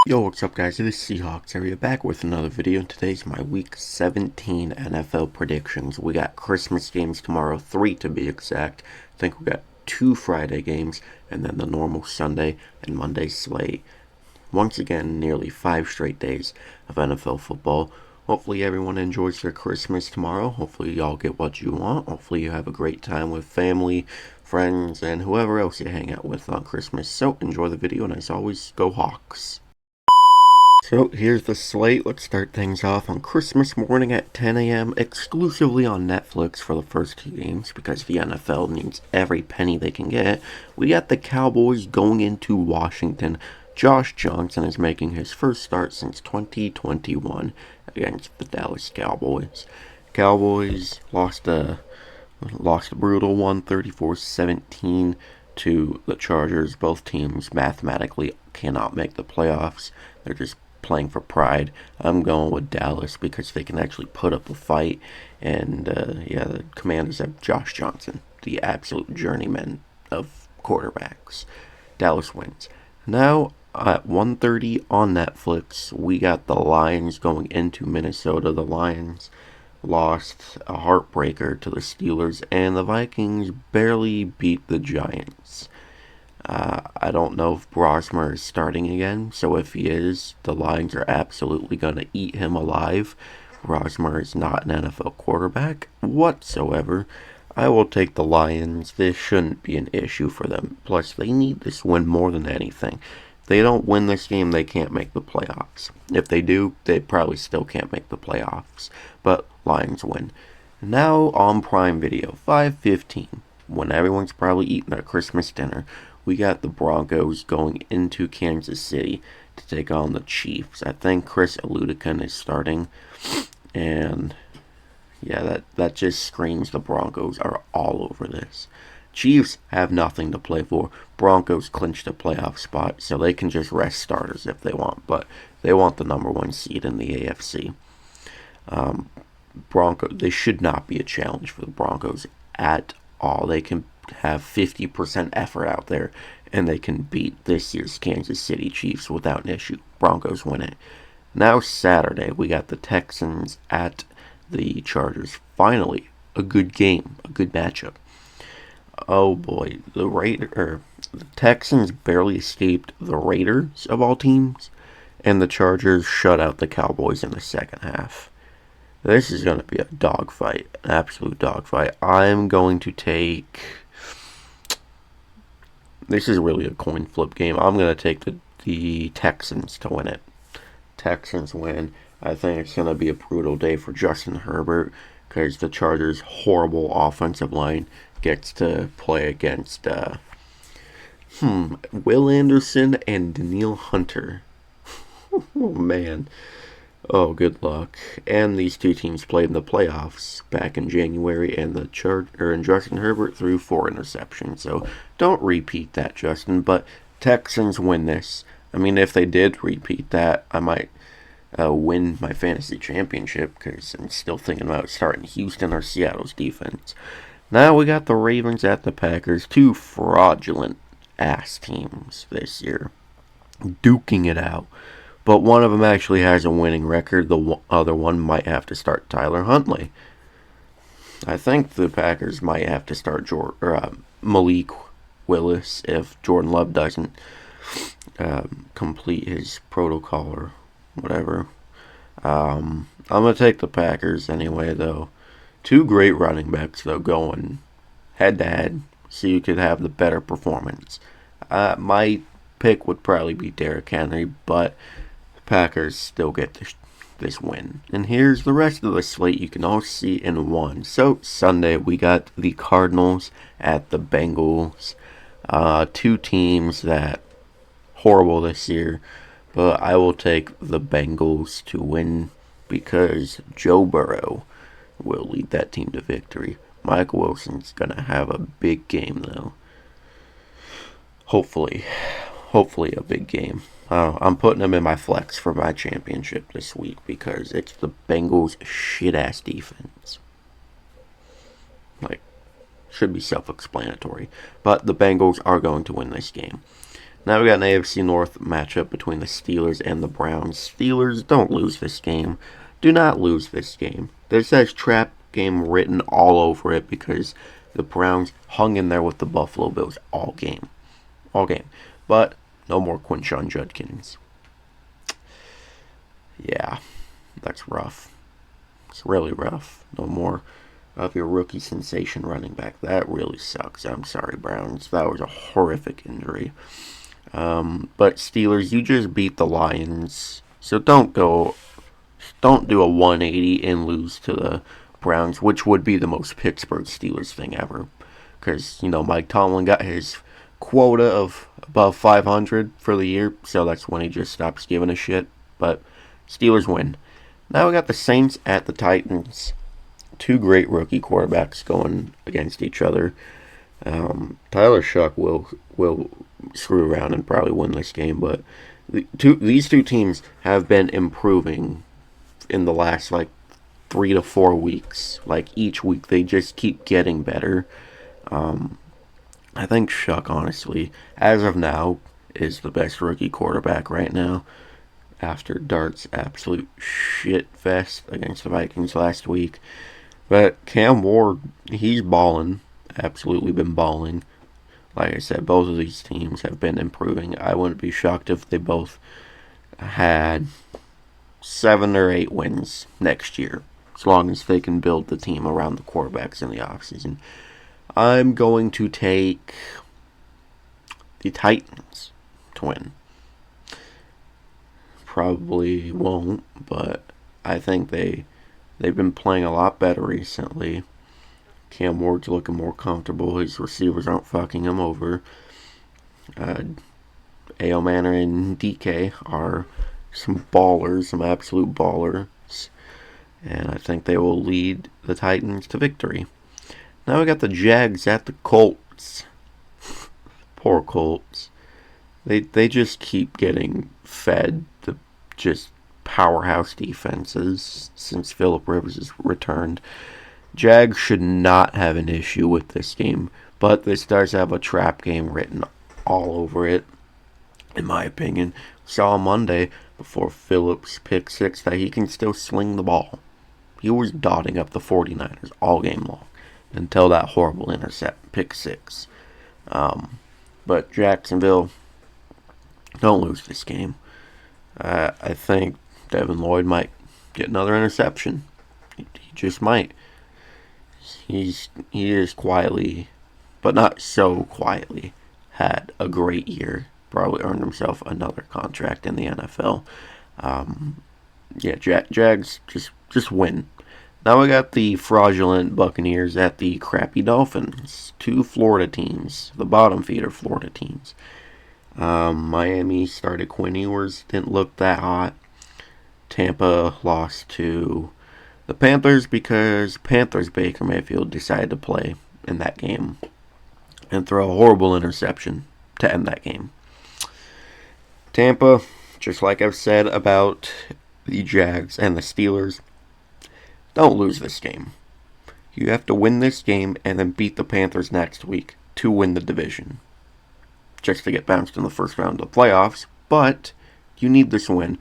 Yo, what's up guys, it is Seahawks area back with another video, and today's my week 17 NFL predictions. We got Christmas games tomorrow, 3 to be exact. I think we got 2 Friday games, and then the normal Sunday and Monday slate. Once again, nearly 5 straight days of NFL football. Hopefully everyone enjoys their Christmas tomorrow. Hopefully y'all get what you want. Hopefully you have a great time with family, friends, and whoever else you hang out with on Christmas. So enjoy the video, and as always, go Hawks. So here's the slate. Let's start things off on Christmas morning at 10 a.m. exclusively on Netflix for the first 2 games because the NFL needs every penny they can get. We got the Cowboys going into Washington. Josh Johnson is making his first start since 2021 against the Dallas Cowboys. Cowboys lost a brutal one, 34-17 to the Chargers. Both teams mathematically cannot make the playoffs. They're just playing for pride. I'm going with Dallas because they can actually put up a fight. And the Commanders have Josh Johnson, the absolute journeyman of quarterbacks. Dallas wins. Now at 1:30 on Netflix, we got the Lions going into Minnesota. The Lions lost a heartbreaker to the Steelers, and the Vikings barely beat the Giants. I don't know if Brosmer is starting again, so if he is, the Lions are absolutely going to eat him alive. Brosmer is not an NFL quarterback whatsoever. I will take the Lions. This shouldn't be an issue for them. Plus, they need this win more than anything. If they don't win this game, they can't make the playoffs. If they do, they probably still can't make the playoffs. But Lions win. Now on Prime Video, 5:15, when everyone's probably eating their Christmas dinner, we got the Broncos going into Kansas City to take on the Chiefs. I think Chris Aludican is starting, and yeah, that just screams the Broncos are all over this. Chiefs have nothing to play for. Broncos clinched a playoff spot, so they can just rest starters if they want, but they want the number 1 seed in the AFC. They should not be a challenge for the Broncos at all. They can have 50% effort out there, and they can beat this year's Kansas City Chiefs without an issue. Broncos win it. Now Saturday, we got the Texans at the Chargers. Finally, a good game, a good matchup. Oh boy, the Texans barely escaped the Raiders of all teams, and the Chargers shut out the Cowboys in the second half. This is going to be a dogfight, an absolute dogfight. I'm going to take. This is really a coin flip game. I'm going to take the Texans to win it. Texans win. I think it's going to be a brutal day for Justin Herbert because the Chargers' horrible offensive line gets to play against Will Anderson and Danielle Hunter. Oh, man. Oh, good luck. And these two teams played in the playoffs back in January, and and Justin Herbert threw 4 interceptions. So don't repeat that, Justin. But Texans win this. I mean, if they did repeat that, I might win my fantasy championship because I'm still thinking about starting Houston or Seattle's defense. Now we got the Ravens at the Packers, 2 fraudulent ass teams this year, duking it out. But one of them actually has a winning record. The other one might have to start Tyler Huntley. I think the Packers might have to start Malik Willis if Jordan Love doesn't complete his protocol or whatever. I'm going to take the Packers anyway, though. 2 great running backs, though, going head-to-head, so you could have the better performance. My pick would probably be Derrick Henry, but Packers still get this win. And here's the rest of the slate you can all see in one. So Sunday we got the Cardinals at the Bengals. 2 teams that horrible this year, but I will take the Bengals to win because Joe Burrow will lead that team to victory. Michael Wilson's gonna have a big game though. Hopefully a big game. I'm putting him in my flex for my championship this week because it's the Bengals' shit-ass defense. Should be self-explanatory. But the Bengals are going to win this game. Now we got an AFC North matchup between the Steelers and the Browns. Steelers, don't lose this game. Do not lose this game. This says trap game written all over it because the Browns hung in there with the Buffalo Bills all game. All game. But no more Quinshon Judkins. Yeah, that's rough. It's really rough. No more of your rookie sensation running back. That really sucks. I'm sorry, Browns. That was a horrific injury. But Steelers, you just beat the Lions. So don't do a 180 and lose to the Browns, which would be the most Pittsburgh Steelers thing ever. Because, Mike Tomlin got his quota of above 500 for the year, so that's when he just stops giving a shit. But Steelers win. Now we got the Saints at the Titans. Two great rookie quarterbacks going against each other. Tyler Shuck will screw around and probably win this game, but these two teams have been improving in the last 3 to 4 weeks. Each week they just keep getting better. I think Shuck, honestly, as of now, is the best rookie quarterback right now. After Dart's absolute shit fest against the Vikings last week. But Cam Ward, he's balling. Absolutely been balling. Like I said, both of these teams have been improving. I wouldn't be shocked if they both had 7 or 8 wins next year, as long as they can build the team around the quarterbacks in the offseason. I'm going to take the Titans to win. Probably won't, but I think they've been playing a lot better recently. Cam Ward's looking more comfortable. His receivers aren't fucking him over. A.O. Manor and DK are some ballers, some absolute ballers. And I think they will lead the Titans to victory. Now we got the Jags at the Colts. Poor Colts. They just keep getting fed the just powerhouse defenses since Phillip Rivers has returned. Jags should not have an issue with this game, but this does have a trap game written all over it, in my opinion. Saw on Monday before Phillips pick 6 that he can still sling the ball. He was dotting up the 49ers all game long until that horrible intercept, pick 6. But Jacksonville, don't lose this game. I think Devin Lloyd might get another interception. He just might. He is quietly, but not so quietly, had a great year. Probably earned himself another contract in the NFL. Jags just win. Now we got the fraudulent Buccaneers at the crappy Dolphins. 2 Florida teams, the bottom feeder Florida teams. Miami started Quinn Ewers, didn't look that hot. Tampa lost to the Panthers because Panthers Baker Mayfield decided to play in that game and throw a horrible interception to end that game. Tampa, just like I've said about the Jags and the Steelers, don't lose this game. You have to win this game and then beat the Panthers next week to win the division. Just to get bounced in the first round of the playoffs, but you need this win.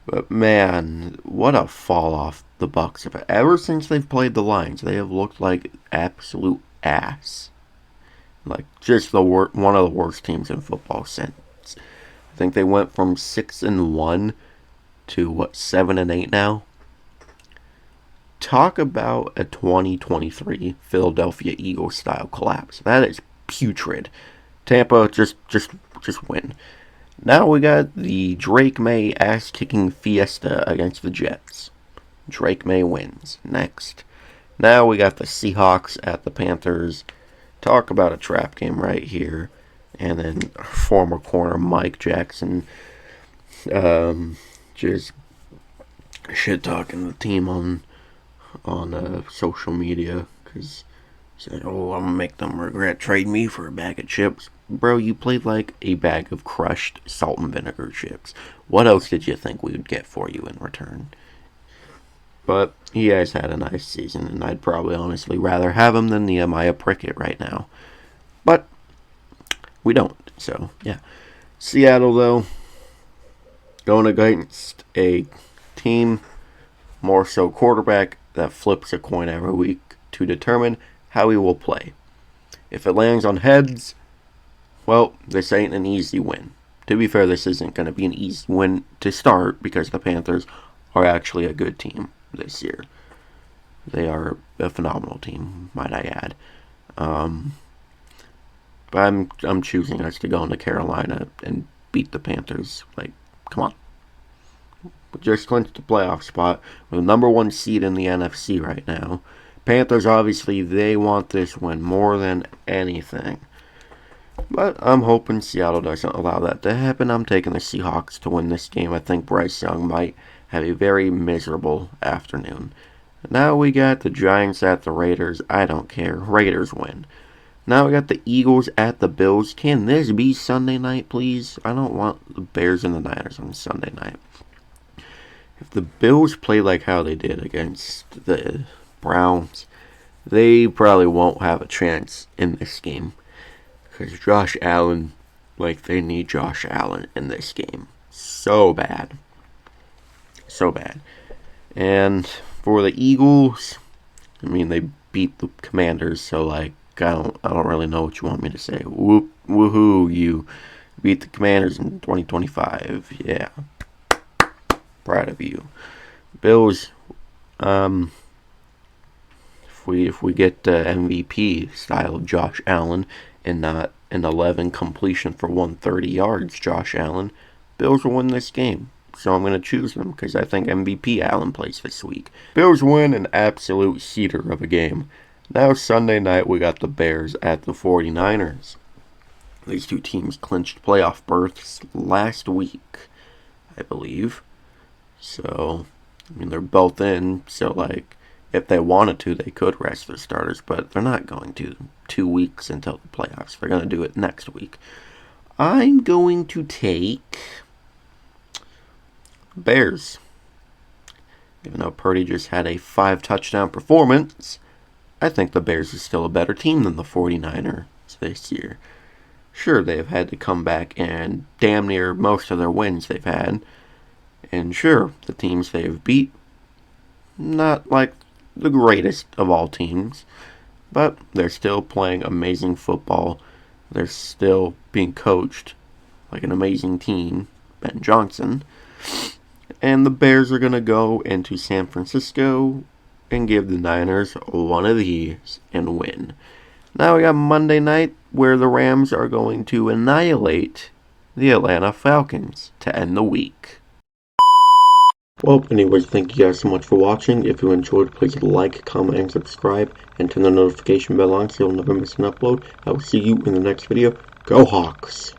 But man, what a fall off the Bucs have. Ever since they've played the Lions, they have looked like absolute ass. Just one of the worst teams in football since. I think they went from 6-1 to 7-8 now. Talk about a 2023 Philadelphia Eagles style collapse. That is putrid. Tampa, just win. Now we got the Drake May ass-kicking fiesta against the Jets. Drake May wins. Next. Now we got the Seahawks at the Panthers. Talk about a trap game right here. And then former corner Mike Jackson just shit-talking the team on social media because he said, I'm going to make them regret trading me for a bag of chips. Bro, you played like a bag of crushed salt and vinegar chips. What else did you think we would get for you in return? But he has had a nice season, and I'd probably honestly rather have him than Nehemiah Prickett right now. But we don't, so yeah. Seattle, though, going against a team, more so quarterback, that flips a coin every week to determine how he will play. If it lands on heads, well, this ain't an easy win. To be fair, this isn't going to be an easy win to start because the Panthers are actually a good team this year. They are a phenomenal team, might I add. But I'm choosing us to go into Carolina and beat the Panthers. Like, come on. We just clinched the playoff spot. We're the number one seed in the NFC right now. Panthers, obviously, they want this win more than anything. But I'm hoping Seattle doesn't allow that to happen. I'm taking the Seahawks to win this game. I think Bryce Young might have a very miserable afternoon. Now we got the Giants at the Raiders. I don't care. Raiders win. Now we got the Eagles at the Bills. Can this be Sunday night, please? I don't want the Bears and the Niners on Sunday night. If the Bills play like how they did against the Browns, they probably won't have a chance in this game. Because Josh Allen, they need Josh Allen in this game. So bad. So bad. And for the Eagles, they beat the Commanders, so I don't really know what you want me to say. Woohoo, you beat the Commanders in 2025. Yeah. Proud of you. Bills, if we get MVP style of Josh Allen and not an 11 completion for 130 yards Josh Allen, Bills will win this game. So I'm going to choose them because I think MVP Allen plays this week. Bills win an absolute cedar of a game. Now Sunday night we got the Bears at the 49ers. These two teams clinched playoff berths last week, I believe. So, they're both in. So, if they wanted to, they could rest their starters. But they're not going to. 2 weeks until the playoffs. They're going to do it next week. I'm going to take Bears. Even though Purdy just had a 5-touchdown performance, I think the Bears are still a better team than the 49ers this year. Sure, they've had to come back and damn near most of their wins they've had. And sure, the teams they've beat, not like the greatest of all teams, but they're still playing amazing football. They're still being coached like an amazing team, Ben Johnson. And the Bears are going to go into San Francisco and give the Niners one of these and win. Now we got Monday night where the Rams are going to annihilate the Atlanta Falcons to end the week. Well, anyways, thank you guys so much for watching. If you enjoyed, please like, comment, and subscribe, and turn the notification bell on so you'll never miss an upload. I will see you in the next video. Go Hawks!